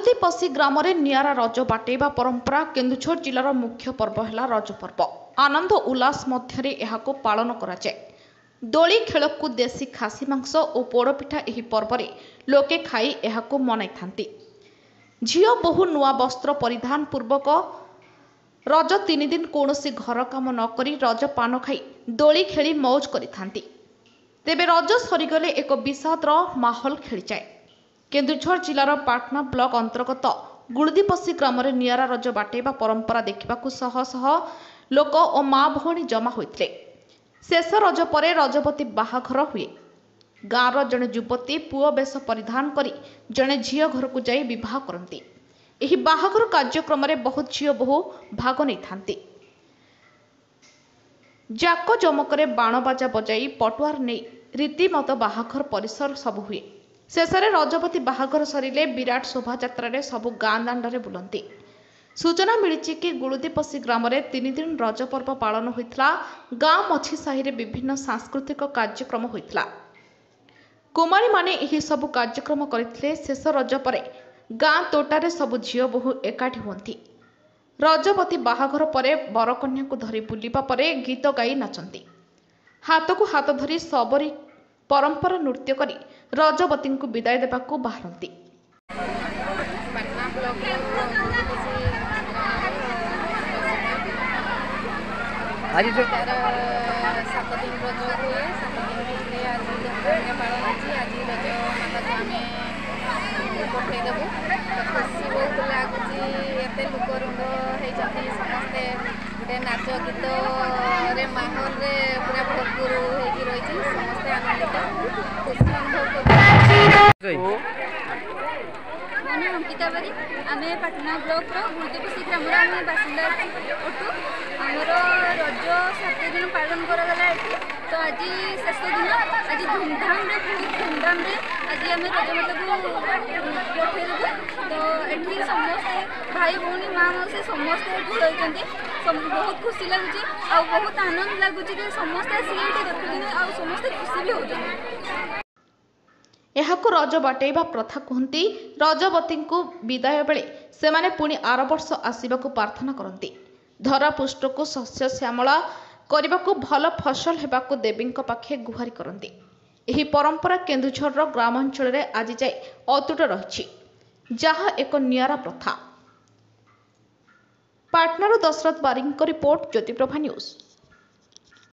गुड़दीपसी ग्राम निआरा रज बाटेबा परंपरा केन्दुझर जिलार मुख्य पर्व है रज पर्व। आनंद उल्लास मध्य एहाको पालन कराए। दोली खेल को देशी खासी मांस और पोड़पिठा एही पर्व रे लोके खाई एहाको मनाई थांती। झियो बहु नुआ वस्त्र परिधान पूर्वक रज 3 दिन कौनसी घर काम न करी रज पान खाई दोली खेली मौज करी थांती। तेबे रज सरीगले एक विषादर माहौल खेली जाए। केन्दुझर जिलार पाटना ब्लॉक अंतर्गत गुड़दीपसी ग्राम निआरा रज बाटेबा परंपरा देखा शह शह लोक और माँ भौणी जमा होते। शेष रज पर रजवती बाहाघर हुए। गाँवर जड़े युवती पुओ बेश परिधान करी जड़े झील घर को जाई विवाह करती। एही बाहाघर कार्यक्रम में बहुत झील बहु भाग नहीं थांती। जाक जमकरे बाण बाजा बजाई पटुआर नहीं रीतिमत बाहाघर परिसर सब हुए। शेष रजवती बाहाघर सरिले विराट शोभायात्रा सबु गाँ दाण्डे बुलती। सूचना मिली कि गुड़दीपसी ग्राम 3 दिन रज पर्व पालन होता। गाँ मछी साहि विभिन्न सांस्कृतिक कार्यक्रम होता। कुमारी माने यही सबु कार्यक्रम करथिले। शेष रज पर गाँ तोटारे सबु झियो बहु एकाठी हुअंती। रजवती बाहाघर पर बरकन्या को धरी बुलिबा परे गीत गाई नाचंती। हाथ को हाथ धरी सबरी परंपरा नृत्य करी रजवती को विदाय देवाकू बाहरती। आज जो 7 दिन रज हुए 7 दिन आज पालन होती। आज रज आम पठेदेबू खुशी बहुत लगुच। एत लोक रुंद होती समस्ते गोटे नाच गीत माहौल पूरा भरपूर हो रही। समस्ते आनंदित खुशी अनुभव कर। मैं अंकिता बारी आम पाटना ब्लॉक गुड़दीपसी ग्राम बासिंदा अटू। आमर रज 7 दिन पालन करागला। तो आज शेष दिन आज धूमधाम बहुत धूमधाम आज आम रजमाता को पठेदेबू। तो ये समस्ते भाई भौणी माँ मौसी समस्ते रही बहुत खुशी लगुच आ बहुत आनंद लगुच कि समस्ते आसिक देखुं आ समस्ते खुशी भी होती। एहाको रज बाटेबा प्रथा कहती। रजवती को विदाय बेले सेमाने पुणी आर वर्ष आसवाक प्रार्थना करती। धरा पुष्ट को शस्य श्यामला करने को भल फसल होगा देवी पाखे गुहारी करती। यही परंपरा केन्दुझर ग्रामांचल आज जाए अतुट रही, जहाँ एक नियारा प्रथा। पाटनार दशरथ बारिंग रिपोर्ट ज्योतिप्रभा न्यूज।